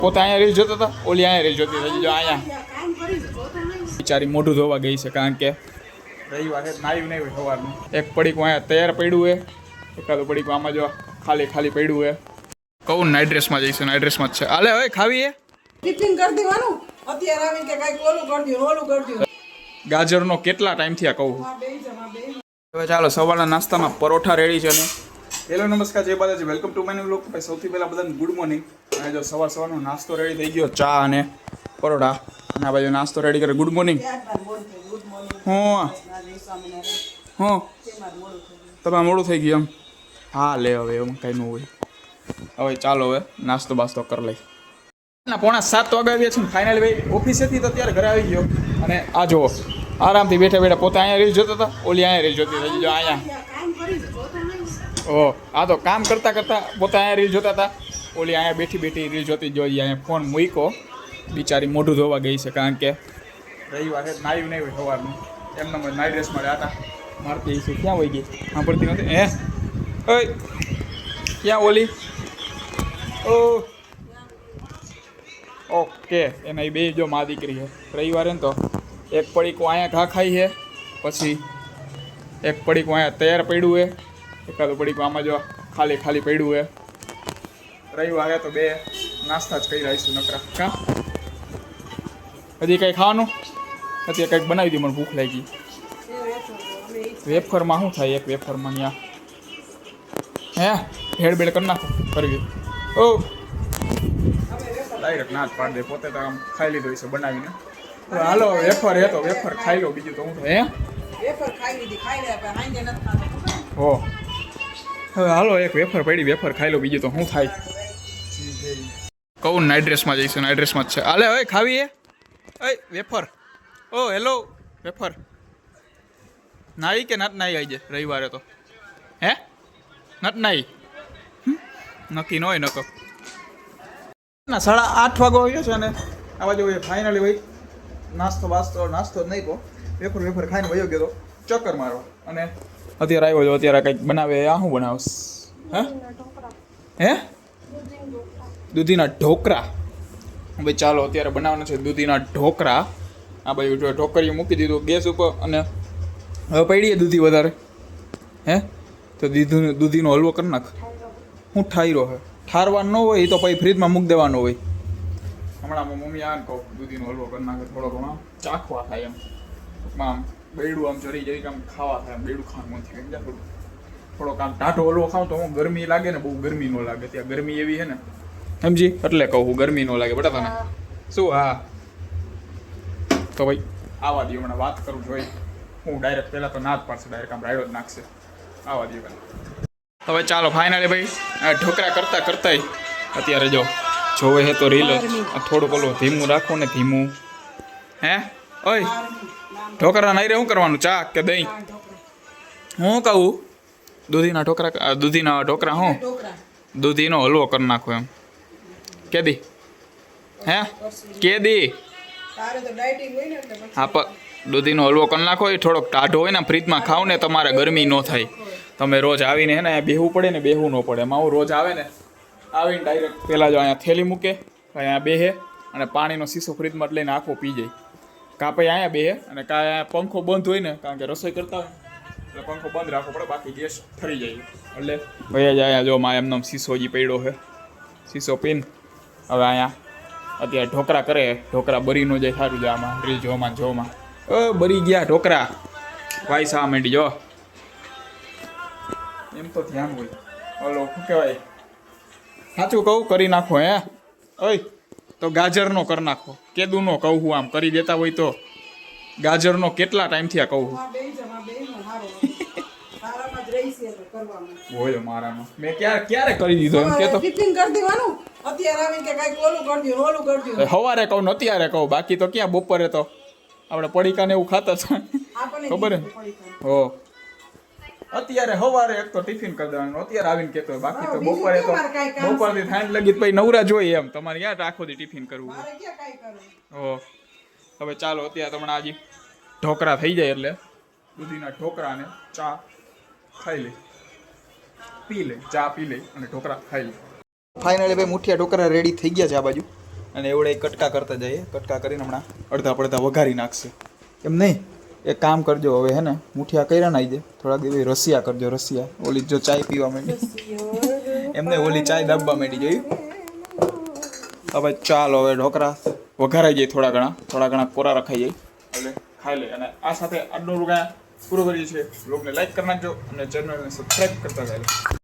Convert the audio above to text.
પોતે અહીંયા રીલ જોતા હતા, ઓલી અહીંયા રીલ જોતી હતી. જો અહીંયા બિચારી મોઢું ધોવા ગઈ છે, કારણ કે રવિવાર છે, નાયું નહીં હોય સવારનું. એક પડીકું અહીંયા તૈયાર પડ્યું હોય, એકાદું પડીકું આમાં જો ખાલી ખાલી પડ્યું હોય. કહું નાઇટ ડ્રેસમાં જઈશું, નાઇટ ડ્રેસમાં જ છે. હાલે હવે ખાવી હે ટિફિન કરી દેવાનું. અત્યારે આવીને કે કાંઈક ઓલું કરજો ઓલું કરજો. ગાજરનો કેટલા ટાઈમથી આ કહું. હવે ચાલો સવારના નાસ્તામાં પરોઠા રેડી છે ને. હેલો નમસ્કાર, જય Balaji, welcome to my new vlog. ભાઈ સૌથી પહેલાં બધાને ગુડ મોર્નિંગ. અને જો સવારનો નાસ્તો રેડી થઈ ગયો, ચા અને પરોઠા. અને આ બાજુ નાસ્તો રેડી કરે. Good morning. હું તમે મોડું થઈ ગયું એમ? હા લે હવે એમ કંઈ ન હોય. હવે ચાલો હવે નાસ્તો બાસ્તો કરી લઈ. ના 6:45 વાગે આવ્યા છે ને ફાઇનલી ભાઈ ઓફિસેથી તો અત્યારે ઘરે આવી ગયો. અને આ જુઓ આરામથી બેઠા બેઠા પોતે અહીંયા રીલ જોતા હતા, ઓલી અહીંયા રીલ જોતી હતી. જો અહીંયા ઓહ, આ તો કામ કરતાં કરતાં પોતે અહીંયા રીલ જોતા હતા, ઓલી અહીંયા બેઠી બેઠી રીલ જોતી જોઈએ. અહીંયા ફોન મૂક્યો, બિચારી મોઢું ધોવા ગઈ છે, કારણ કે રવિવાર છે, નાયું નહીં હોય સવારનું. એમને નાઇટ ડ્રેસ મળ્યા હતા. મારતી છે ક્યાં વહી ગઈ, સાંભળતી નથી. હે ઓય ક્યાં ઓલી? ઓ ઓકે, એના બે જો મા દીકરી છે. રવિવારે ને તો એક પડીકું અહીંયા ઘા ખાઈ છે, પછી એક પડીકું અહીંયા તૈયાર પડ્યું છે, એકાદું પડીકું આમાં જો ખાલી ખાલી પડ્યું છે. રવિવારે તો બે નાસ્તા જ કરી રહીશું નકરા. કાં હજી કંઈ ખાવાનું અત્યારે કંઈક બનાવી દઉં, મને ભૂખ લાગી. વેફરમાં શું થાય એક વેફરમાં? ત્યાં હે ભેળ ભેળ કરી નાખો કરવી. ઓ ડાયરેક્ટ ના જ પાડી દે, પોતે તો આમ ખાઈ લીધો છે બનાવીને. હાલો વેફર હે તો વેફર ખાઈ લો, બીજું તો હું તો હે વેફર ખાઈ લીધી, ખાઈ લે પણ હાંજે નથી ખાતો. હો હવે હાલો એક વેફર પડી, વેફર ખાઈ લો, બીજું તો શું થાય. કહું નાઇટ ડ્રેસમાં જઈશું, નાઇટ ડ્રેસમાં જ છે. હાલે હવે ખાવી હે ઓય વેફર. ઓ હેલો વેફર નાઈ કે નત નાઈ આવી જાય રવિવારે તો? હે નત નાઈ? નક્કી ન હોય નકો ના. 8:30 વાગો આવ્યો છે ને આ બાજુ ફાઇનલી ભાઈ નાસ્તો જ નહીં કહો, વેફર ખાઈને વયો ગયો તો ચક્કર મારવા. અને અત્યારે આવ્યો છો, અત્યારે કંઈક બનાવે. આ શું બનાવશ? હે દૂધીના ઢોકળા. ભાઈ ચાલો અત્યારે બનાવવાના છે દૂધીના ઢોકળા. આ બાજુ ઢોકળીઓ મૂકી દીધું ગેસ ઉપર, અને હવે પડીએ દૂધી વધારે. હે તો દૂધીનો હલવો કરી નાખ. હું ઠાયરો હે ઠારવાનો ન હોય તો પછી ફ્રીજમાં મૂકી દેવાનો હોય. હમણાં મમ્મી આને કહું દૂધીનો હલવો કરી નાખે, થોડો ઘણો ચાખવા થાય એમ. આમ બેડું આમ જરી આમ ખાવા થાય, આમ બેડું ખાવાનું મન થાય. થોડોક આમ ટાઢો હલવો ખાવ તો હું ગરમી લાગે ને, બહુ ગરમી ન લાગે. ત્યાં ગરમી એવી છે ને સમજી, એટલે કહું ગરમી ન લાગે બટા તને. શું? હા તો ભાઈ આવા દે, હમણાં વાત કરું જોઈએ. હું ડાયરેક્ટ પહેલાં તો ના જ પાડશે, ડાયરેક્ટ આમ રાયડો જ નાખશે. આવા દે હવે ચાલો ફાઇનલી ભાઈ આ ઢોકળા કરતા અત્યારે જો જોવે હે તો રીલ થોડુંક ઓલું ધીમું રાખો ને, ધીમું. હે ઓય ઢોકળા નહીં રે શું કરવાનું, ચા કે દહીં? હું કહું દૂધીના ઢોકળા હું દૂધીનો હલવો કરી નાખો એમ. કેદી? હે કેદી? હા પણ દૂધીનો હલવો કરી નાખો. એ થોડોક ટાઢો હોય ને, ફ્રીજમાં ખાવ ને તમારે ગરમી ન થાય. તમે રોજ આવીને હે ને અહીંયા બેહવું પડે ને, બેહવું ન પડે. એમાં હું રોજ આવે ને આવીને ડાયરેક્ટ પહેલાં જો અહીંયા થેલી મૂકે, અહીંયા બેહે અને પાણીનો શીશો ફ્રીજમાં લઈને આખો પી જાય. કાં પછી અહીંયા બેહે અને કાં અહીંયા પંખો બંધ હોય ને, કારણ કે રસોઈ કરતા હોય એટલે પંખો બંધ રાખવો પડે, બાકી ગેસ ઠરી જાય. એટલે ભાઈ જ અહીંયા જો માં એમનો શીશો હજી પડ્યો છે, શીશો પીન હવે અહીંયા અત્યારે ઢોકળા કરે. ઢોકળા બરી ન જાય, સારું જાય. આમાં રીલ જોવામાં બરી ગયા ઢોકળા. ભાઈ સા માંડી જો એમ તો ધ્યાન હોય. હલો શું કહેવાય, સાચું કહું કરી નાખો. હે ઓય તો ગાજરનો કરી નાખો, કેદુનો કહું હું. આમ કરી દેતા હોય તો ગાજરનો કેટલા ટાઈમથી આ કહું છું. હોય મારામાં મેં ક્યારે કરી દીધો એમ કે તો ટિફિન કરી દેવાનું. અત્યારે આવીને કે કાંઈક ઓલું કરજો ઓલું કરજો. સવારે કહું ને અત્યારે કહું, બાકી તો ક્યાં બપોરે તો આપણે પડીકાને એવું ખાતા હતા ખબર હે. હો અત્યારે સવારે એક તો ટિફિન કરી દેવાનું, અત્યારે આવીને કહેતો હોય. બાકી તો બપોરે તો બપોરથી થાંડ લગી પછી નવરા જોઈએ એમ. તમારે ક્યાં આખો દી ટિફિન કરવું? હો હવે ચાલો અત્યારે તમને આજે ઢોકળા થઈ જાય એટલે દૂધીના ઢોકળા ને ચા ખાઈ લે, પી લે, ચા પી લે અને ઢોકળા ખાઈ લે. ફાઇનલી ભાઈ મુઠિયા ઢોકળા રેડી થઈ ગયા છે આ બાજુ. અને એવડે કટકા કરતા જઈએ. કટકા કરીને હમણાં અડધા પડધા વઘારી નાખશે. એમ નહીં, એક કામ કરજો હવે હે ને, મુઠિયા કર્યા નાઈ દે થોડાક દિવસ રસિયા કરજો. રસિયા ઓલી જો ચાય પીવા માંડી, એમને ઓલી ચાય દાબવા માંડી જોઈ. હવે ચાલો હવે ઢોકળા વઘારાઈ જાય, થોડા ઘણા કોરા રખાઈ જાય એટલે ખાઈ લે. અને આ સાથે આજનો રૂપિયા પૂરો કરીએ છીએ. બ્લોગને લાઈક કરી નાખજો અને ચેનલને સબસ્ક્રાઈબ કરતા જાય.